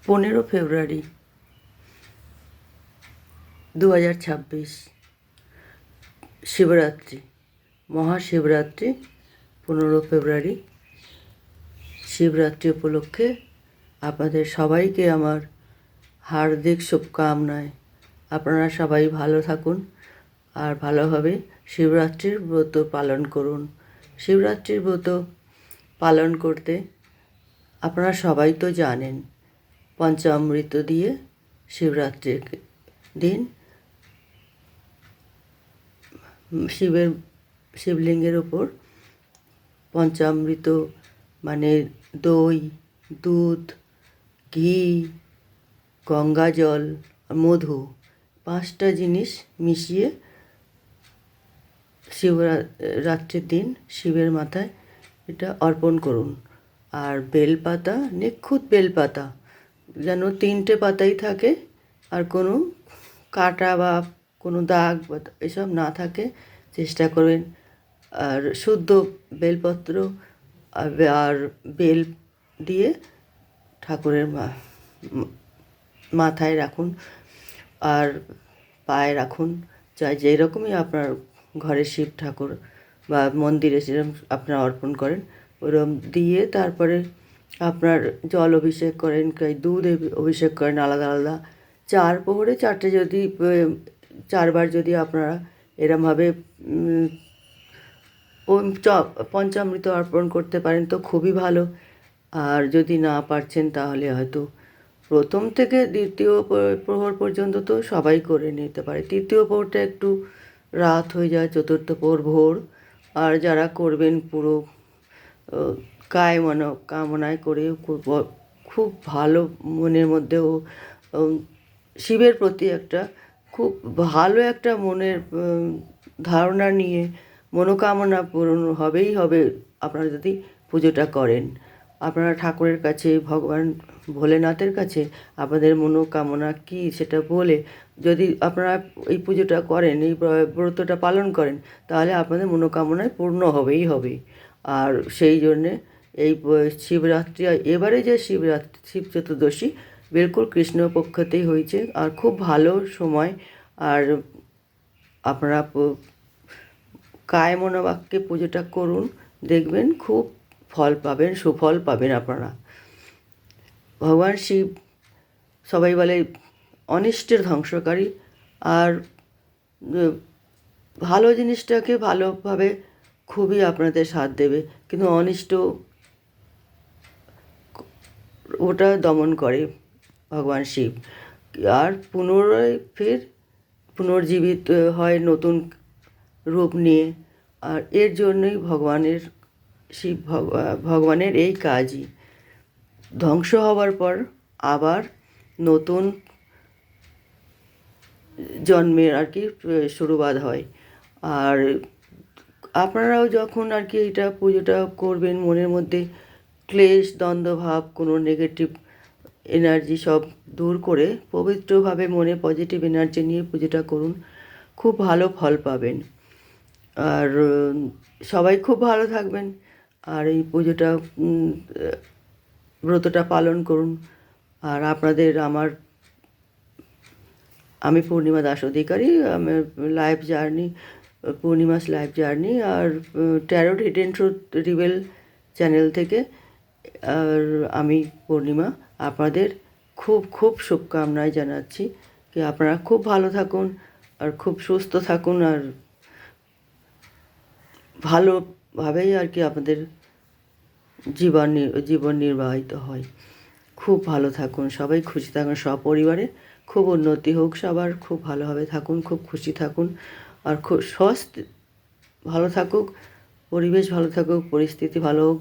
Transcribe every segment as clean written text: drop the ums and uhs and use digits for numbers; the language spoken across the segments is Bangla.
15 ফেব্রুয়ারি 2026, শিবরাত্রি, মহাশিবরাত্রি। 15 ফেব্রুয়ারি শিবরাত্রি উপলক্ষে আপনাদের সবাইকে আমার হার্দিক শুভকামনায়। আপনারা সবাই ভালো থাকুন আর ভালোভাবে শিবরাত্রির ব্রত পালন করুন। শিবরাত্রির ব্রত পালন করতে আপনারা সবাই তো জানেন, পঞ্চামৃত দিয়ে শিবরাত্রির দিন শিবলিঙ্গের ওপর পঞ্চামৃত মানে দই, দুধ, ঘি, গঙ্গা জল, মধু, 5টা জিনিস মিশিয়ে শিবরাত্রির দিন শিবের মাথায় এটা অর্পণ করুন। আর বেলপাতা, নিখুঁত বেলপাতা, যেন 3টে পাতাই থাকে আর কোনো কাটা বা কোনো দাগ বা এসব না থাকে চেষ্টা করবেন। আর শুদ্ধ বেলপত্র আর বেল দিয়ে ঠাকুরের মাথায় রাখুন আর পায়ে রাখুন, চাই যেই রকমই আপনার ঘরে শিব ঠাকুর বা মন্দিরে যেরকম আপনারা অর্পণ করেন ওরকম দিয়ে তারপরে আপনার জল অভিষেক করেন, দুধ অভিষেক করেন আলাদা আলাদা। 4 প্রহরে 4টে যদি 4বার যদি আপনারা এরমভাবে পঞ্চামৃত অর্পণ করতে পারেন তো খুবই ভালো। আর যদি না পারছেন তাহলে হয়তো প্রথম থেকে 2য় প্রহর পর্যন্ত তো সবাই করে নিতে পারে। 3য় প্রহরটা একটু রাত হয়ে যায়, 4র্থ প্রহর ভোর। আর যারা করবেন পুরো কামনায় করে খুব ভালো মনের মধ্যেও শিবের প্রতি একটা খুব ভালো একটা মনের ধারণা নিয়ে মনোকামনা পূরণ হবেই হবে আপনারা যদি পুজোটা করেন। আপনারা ঠাকুরের কাছে, ভগবান ভোলেনাথের কাছে আপনাদের মনোকামনা কী সেটা বলে যদি আপনারা এই পুজোটা করেন, এই ব্রতটা পালন করেন, তাহলে আপনাদের মনোকামনায় পূর্ণ হবেই হবে। আর সেই জন্যে এই শিবরাত্রি, এবারে যে শিবরাত্রি, শিব চতুর্দশী বিলকুল কৃষ্ণপক্ষতেই হয়েছে আর খুব ভালো সময়। আর আপনারা কায় মনোবাক্যে পুজোটা করুন, দেখবেন খুব ফল পাবেন, সুফল পাবেন আপনারা। ভগবান শিব সবাই বলে অনিষ্টের ধ্বংসকারী, আর ভালো জিনিসটাকে ভালোভাবে খুবই আপনাদের সাথ দেবে, কিন্তু অনিষ্ট ওটা দমন করে ভগবান শিব। আর পুনরায় ফের পুনর্জীবিত হয় নতুন রূপ নিয়ে। আর এর জন্যই ভগবানের এই কাজই, ধ্বংস হওয়ার পর আবার নতুন জন্মের আর কি শুরুবাত হয়। আর আপনারাও যখন আর কি এটা পুজোটা করবেন, মনের মধ্যে ক্লেশ, দ্বন্দ্বভাব, কোনো নেগেটিভ এনার্জি সব দূর করে পবিত্রভাবে মনে পজিটিভ এনার্জি নিয়ে পুজোটা করুন, খুব ভালো ফল পাবেন। আর সবাই খুব ভালো থাকবেন আর এই পুজোটা ব্রতটা পালন করুন। আর আপনাদের আমি পূর্ণিমা দাস অধিকারী, আমার life journey, Purnima's life journey আর tarot hidden truth reveal channel থেকে। আর আমি পূর্ণিমা আপনাদের খুব খুব শুভকামনায় জানাচ্ছি কি আপনারা খুব ভালো থাকুন আর খুব সুস্থ থাকুন আর ভালোভাবেই আর কি আপনাদের জীবন নির্বাহিত হয়। খুব ভালো থাকুন, সবাই খুশি থাকুন, সপরিবারে খুব উন্নতি হোক, সবার খুব ভালোভাবে থাকুন, খুব খুশি থাকুন আর খুব স্বাস্থ্য ভালো থাকুক, পরিবেশ ভালো থাকুক, পরিস্থিতি ভালো হোক।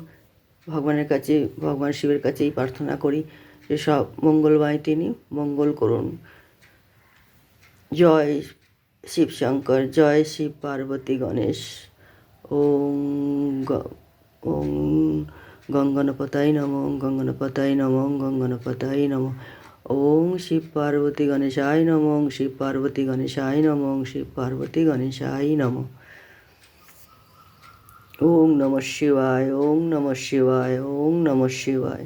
ভগবানের কাছে, ভগবান শিবের কাছেই প্রার্থনা করি যে সব মঙ্গলময় তিনি মঙ্গল করুন। জয় শিব শঙ্কর, জয় শিব পার্বতী গণেশ। ওম ওম গঙ্গনপতায় নমঃ, গঙ্গনপতায় নমঃ, গঙ্গনপতায় নমঃ। ওম শিব পার্বতী গণেশায় নমঃ, শিব পার্বতী গণেশায় নমঃ, শিব পার্বতী গণেশায় নমঃ। ওম নমঃ শিবায়, ওম নমঃ শিবায়, ওম নমঃ শিবায়।